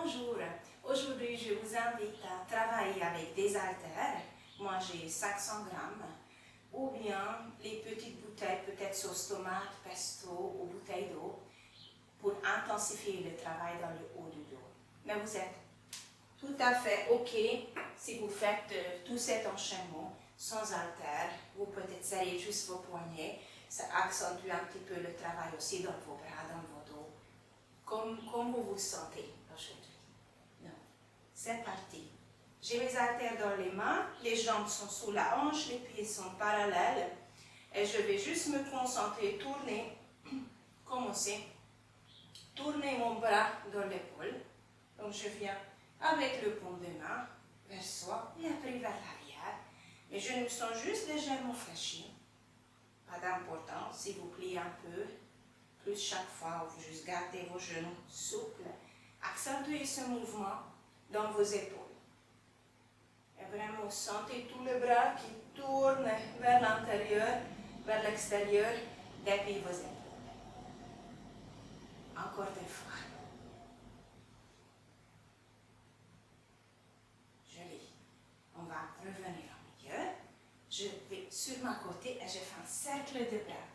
Bonjour, aujourd'hui je vous invite à travailler avec des haltères. Moi j'ai 500 grammes ou bien les petites bouteilles, peut-être sauce tomate, pesto ou bouteille d'eau pour intensifier le travail dans le haut du dos. Mais vous êtes tout à fait OK si vous faites tout cet enchaînement sans haltères. Vous peut-être serrez juste vos poignets, ça accentue un petit peu le travail aussi dans vos bras, dans vos dos, comme vous vous sentez aujourd'hui. Non. C'est parti. J'ai mes haltères dans les mains, les jambes sont sous la hanche, les pieds sont parallèles et je vais juste me concentrer, commencer, tourner mon bras dans l'épaule. Donc je viens avec le paume de main vers soi et après vers l'arrière. Mes genoux sont juste légèrement fléchis. Pas d'importance si vous pliez un peu, plus chaque fois, vous juste gardez vos genoux souples. Accentuez ce mouvement dans vos épaules. Et vraiment, sentez tout le bras qui tourne vers l'intérieur, vers l'extérieur, depuis vos épaules. Encore deux fois. Joli. On va revenir au milieu. Je vais sur ma côté et je fais un cercle de bras.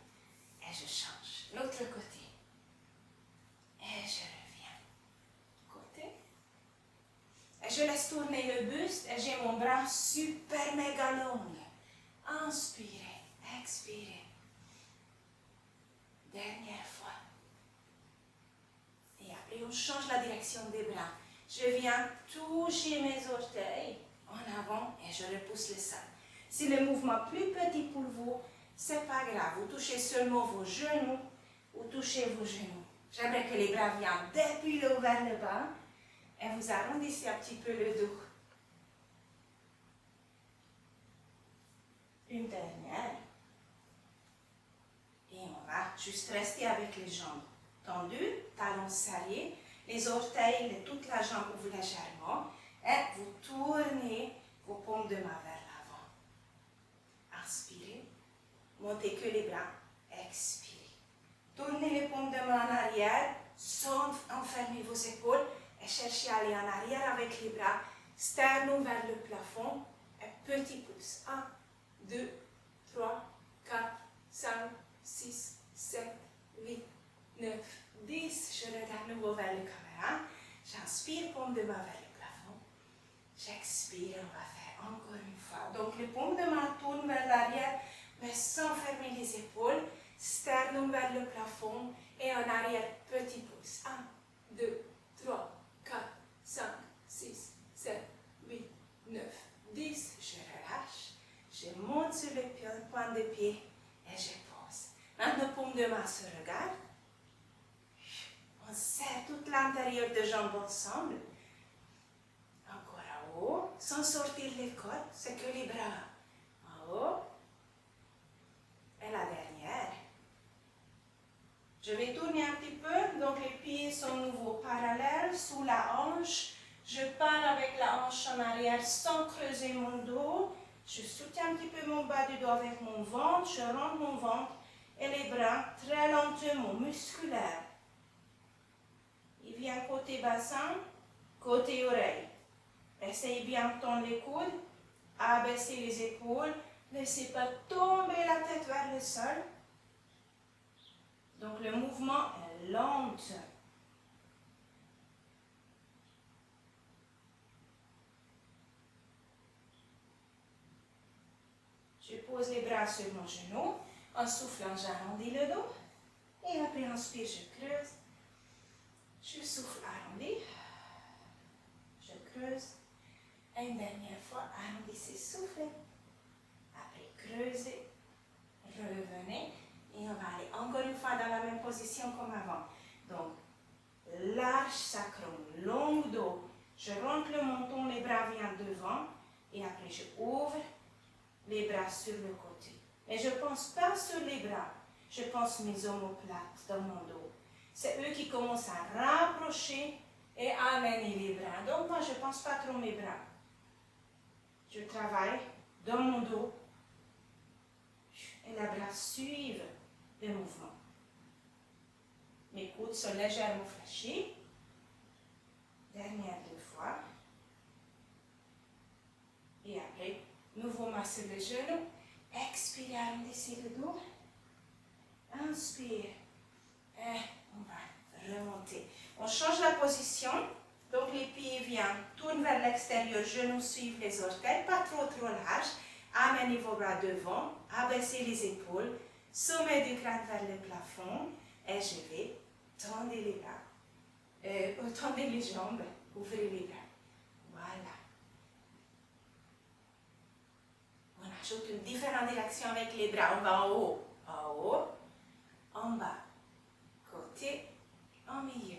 Et je change. L'autre côté. Et je reviens. Côté. Et je laisse tourner le buste et j'ai mon bras super méga long. Inspirez, expirez. Dernière fois. Et après, on change la direction des bras. Je viens toucher mes orteils en avant et je repousse le sol. Si le mouvement est plus petit pour vous, c'est pas grave. Vous touchez seulement vos genoux ou touchez vos genoux. J'aimerais que les bras viennent depuis le haut vers le bas et vous arrondissez un petit peu le dos. Une dernière. Et on va juste rester avec les jambes tendues, talons serrés, les orteils, toute la jambe ouvre légèrement et vous tournez vos paumes de main vers l'avant. Inspirez, montez que les bras, expirez. Tournez les paumes de main en arrière, sans enfermer vos épaules et cherchez à aller en arrière avec les bras, sternum vers le plafond et petit pouce. 1, 2, 3, 4, 5, 6, 7, 8, 9, 10. Je regarde nouveau vers la caméra. J'inspire, paume de main vers le plafond. J'expire, on va faire encore une fois. Donc les paumes de main tournent vers l'arrière, mais sans fermer les épaules. Sternum vers le plafond et en arrière, petit pouce. 1, 2, 3, 4, 5, 6, 7, 8, 9, 10. Je relâche. Je monte sur le point de pied et je pose. Maintenant, paume de main se regarde. On serre tout l'intérieur de jambes ensemble. Encore en haut, sans sortir les côtes, c'est que les bras. En haut. Et la dernière. Je vais tourner un petit peu, donc les pieds sont nouveau parallèles, sous la hanche. Je pars avec la hanche en arrière sans creuser mon dos. Je soutiens un petit peu mon bas du dos avec mon ventre, je rentre mon ventre et les bras très lentement, musculaires. Il vient côté bassin, côté oreille. Essayez bien de tendre les coudes, abaisser les épaules, ne laissez pas tomber la tête vers le sol. Donc le mouvement est lent. Je pose les bras sur mon genou. En soufflant, j'arrondis le dos. Et après, inspire, je creuse. Je souffle, arrondi. Je creuse. Et une dernière fois, arrondissez, soufflez. Après, creusez. Revenez. Et on va aller encore une fois dans la même position comme avant. Donc, large sacrum, long dos. Je rentre le menton, les bras viennent devant. Et après, je ouvre les bras sur le côté. Mais je ne pense pas sur les bras. Je pense mes omoplates dans mon dos. C'est eux qui commencent à rapprocher et à amener les bras. Donc, moi, je ne pense pas trop mes bras. Je travaille dans mon dos. Et les bras suivent le mouvement. Mes coudes sont légèrement fléchis. Dernière 2 fois. Et après, nouveau masse sur le genou. Expirez, arrondissez le dos. Inspire. Et on va remonter. On change la position. Donc les pieds viennent, tournent vers l'extérieur, genoux suivent les orteils, pas trop large. Amenez vos bras devant, abaissez les épaules, sommet du crâne vers le plafond. Et je vais tendre les bras. Tendez les jambes, ouvrez les bras. Voilà. On ajoute une différente direction avec les bras. On va en haut, en bas, côté, en milieu.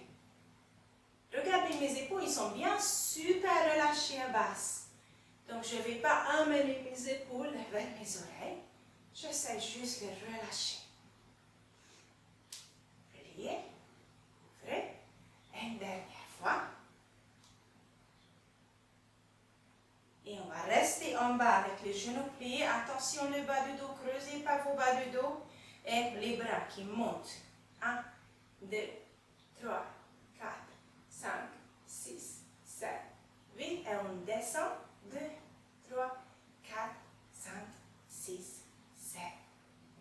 Regardez mes épaules, ils sont bien super relâchées à basse. Donc je ne vais pas amener mes épaules vers mes oreilles. J'essaie juste de relâcher. Pliez, ouvrez. Et une dernière fois. Et on va rester en bas avec les genoux pliés. Attention, le bas du dos, creusez pas vos bas du dos. Et les bras qui montent. 1, 2, 3, 4, 5, 6, 7, 8. Et on descend. 2, 3, 4, 5, 6, 7,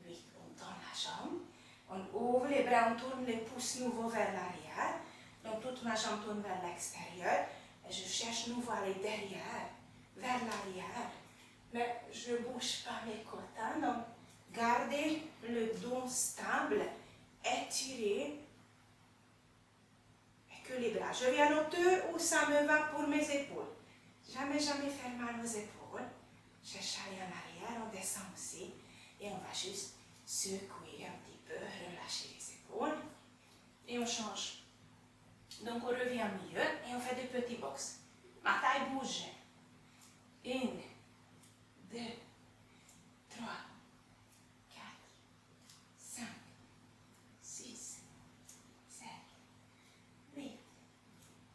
8. On tend la jambe. On ouvre les bras, on tourne les pouces nouveau vers l'arrière. Donc toute ma jambe tourne vers l'extérieur. Et je cherche nouveau à aller derrière, vers l'arrière. Mais je ne bouge pas mes côtes. Donc gardez le dos stable, étiré. Et que les bras. Je viens en hauteur où ça me va pour mes épaules. Jamais faire mal aux épaules. Cherche à aller en arrière, on descend aussi. Et on va juste secouer un petit peu, relâcher les épaules. Et on change. Donc on revient au milieu et on fait des petits box. Ma taille bouge. 1, 2, 3, 4, 5, 6, 7, 8,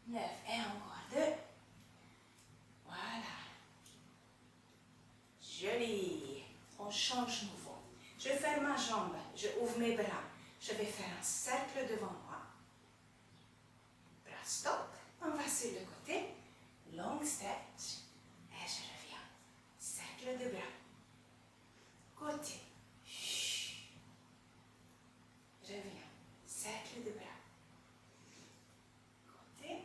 9. Et encore 2. Voilà. Joli. On change nouveau. Je ferme ma jambe. Je ouvre mes bras. Je vais faire un cercle devant moi. Bras stop. On va sur le côté. Long stretch. Et je reviens. Cercle de bras. Côté. Reviens. Cercle de bras. Côté.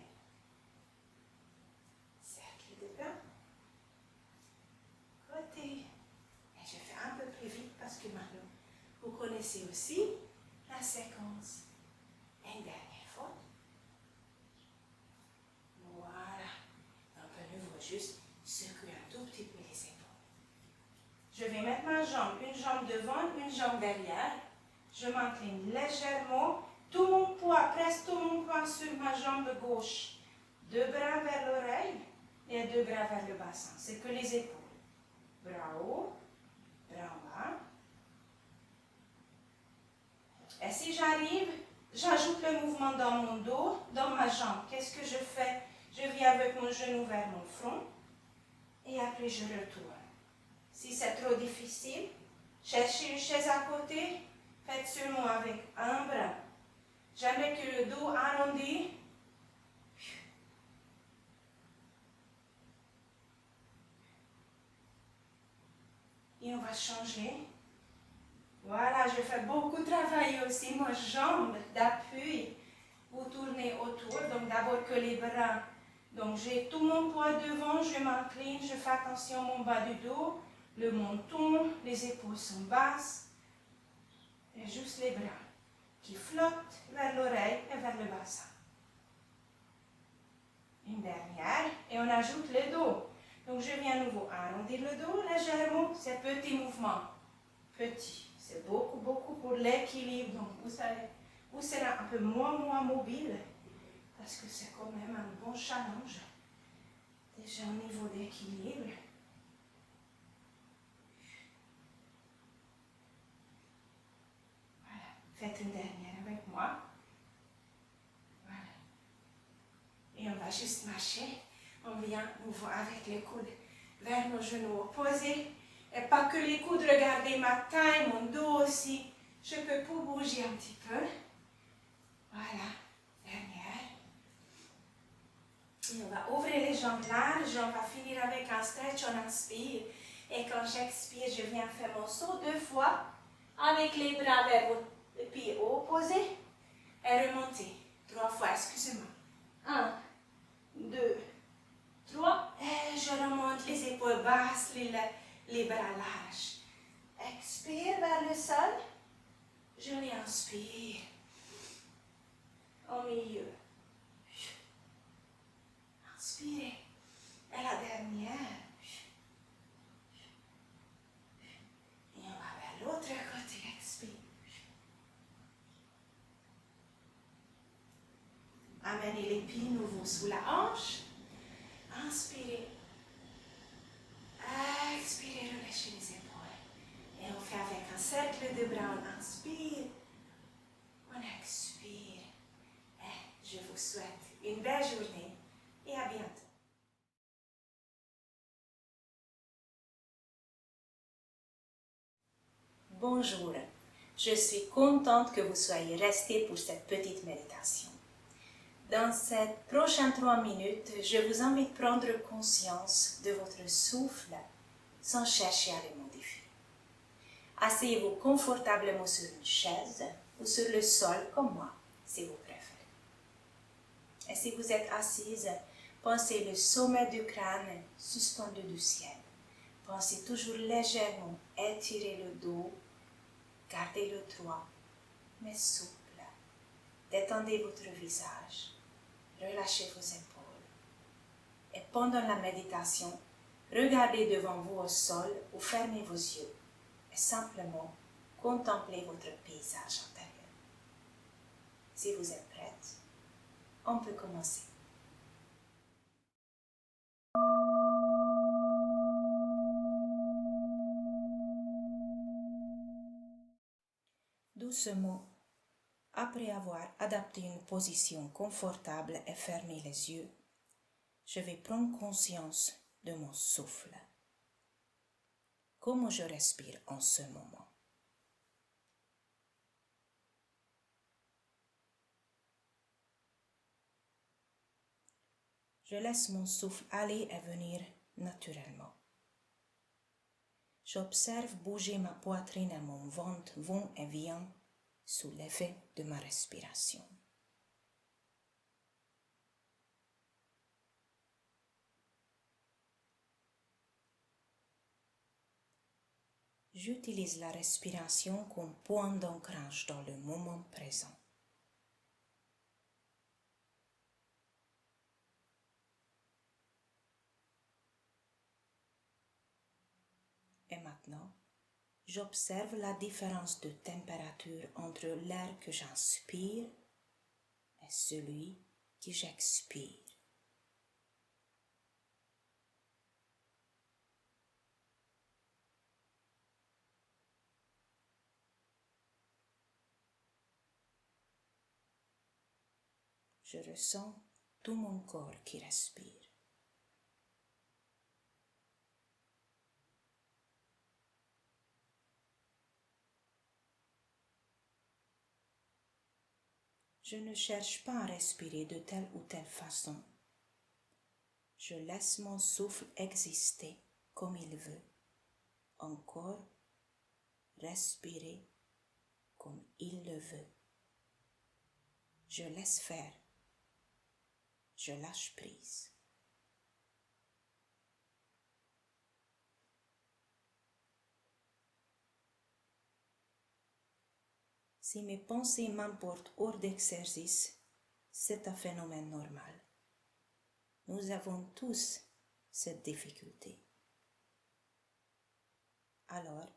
Cercle de bras. Côté. Et je fais un peu plus vite parce que maintenant, vous connaissez aussi la séquence. Et une dernière fois. Voilà. Donc, à nouveau, juste secouer un tout petit peu les épaules. Je vais mettre ma jambe, une jambe devant, une jambe derrière. Je m'incline légèrement. Tout mon poids, presque tout mon poids sur ma jambe gauche. 2 bras vers l'oreille et 2 bras vers le bassin. C'est que les épaules. Bras haut, bras en bas. Et si j'arrive, j'ajoute le mouvement dans mon dos, dans ma jambe. Qu'est-ce que je fais? Je viens avec mon genou vers mon front et après je retourne. Si c'est trop difficile, cherchez une chaise à côté, faites seulement avec un bras. J'aimerais que le dos arrondi. Et on va changer. Voilà, je fais beaucoup travailler aussi ma jambe d'appui. Vous tournez autour, donc d'abord que les bras. Donc j'ai tout mon poids devant, je m'incline, je fais attention à mon bas du dos, le menton, les épaules sont basses. Et juste les bras qui flottent vers l'oreille et vers le bassin. Une dernière, et on ajoute le dos. Donc je viens à nouveau arrondir le dos légèrement, c'est petit mouvement. Petit, c'est beaucoup pour l'équilibre. Donc vous serez un peu moins mobile, parce que c'est quand même un bon challenge. Déjà au niveau d'équilibre. Voilà, faites une dernière avec moi. Voilà. Et on va juste marcher. On vient nouveau avec les coudes vers nos genoux opposés. Et pas que les coudes, regardez ma taille, mon dos aussi. Je peux pour bouger un petit peu. Voilà, dernière. Et on va ouvrir les jambes larges, on va finir avec un stretch, on inspire. Et quand j'expire, je viens faire mon saut 2 fois avec les bras vers le pied opposé et remonter 3 fois, excusez-moi. 1, 2, 3. Et je remonte les épaules basses, les bras larges. Expire vers le sol. Je réinspire. Au milieu. Inspirez. Et la dernière. Et on va vers l'autre côté. Expire. Amenez les pieds nouveaux sous la hanche. Inspirez. Expirez, relâchez les épaules. Et on fait avec un cercle de bras. On inspire. On expire. Et je vous souhaite une belle journée et à bientôt. Bonjour, je suis contente que vous soyez restés pour cette petite méditation. Dans ces prochaines 3 minutes, je vous invite à prendre conscience de votre souffle sans chercher à le modifier. Asseyez-vous confortablement sur une chaise ou sur le sol comme moi, si vous préférez. Et si vous êtes assise, pensez le sommet du crâne suspendu du ciel. Pensez toujours légèrement étirer le dos, gardez le droit, mais souple. Détendez votre visage, relâchez vos épaules. Et pendant la méditation, regardez devant vous au sol ou fermez vos yeux et simplement contemplez votre paysage intérieur. Si vous êtes prête, on peut commencer. Doucement, après avoir adapté une position confortable et fermé les yeux, je vais prendre conscience de mon souffle. Comment je respire en ce moment? Je laisse mon souffle aller et venir naturellement. J'observe bouger ma poitrine et mon ventre vont et viennent sous l'effet de ma respiration. J'utilise la respiration comme point d'ancrage dans le moment présent. Et maintenant, j'observe la différence de température entre l'air que j'inspire et celui que j'expire. Je ressens tout mon corps qui respire. Je ne cherche pas à respirer de telle ou telle façon. Je laisse mon souffle exister comme il veut. Encore respirer comme il le veut. Je laisse faire. Je lâche prise. Si mes pensées m'emportent hors d'exercice, c'est un phénomène normal. Nous avons tous cette difficulté. Alors,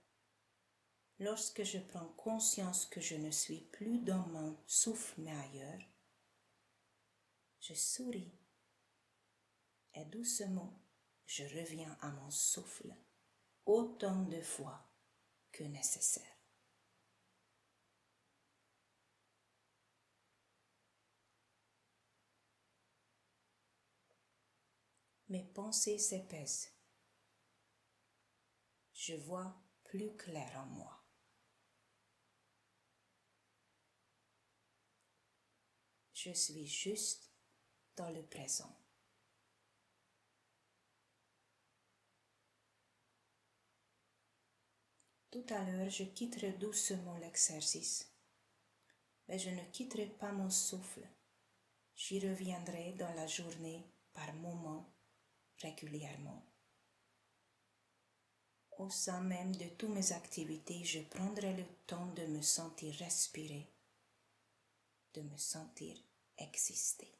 lorsque je prends conscience que je ne suis plus dans mon souffle mais ailleurs, je souris et doucement je reviens à mon souffle autant de fois que nécessaire. Mes pensées s'épaissent. Je vois plus clair en moi. Je suis juste dans le présent. Tout à l'heure, je quitterai doucement l'exercice, mais je ne quitterai pas mon souffle. J'y reviendrai dans la journée par moments, régulièrement. Au sein même de toutes mes activités, je prendrai le temps de me sentir respirer, de me sentir exister.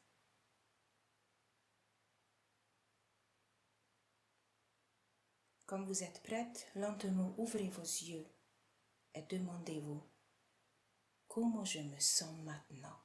Quand vous êtes prête, lentement ouvrez vos yeux et demandez-vous comment je me sens maintenant.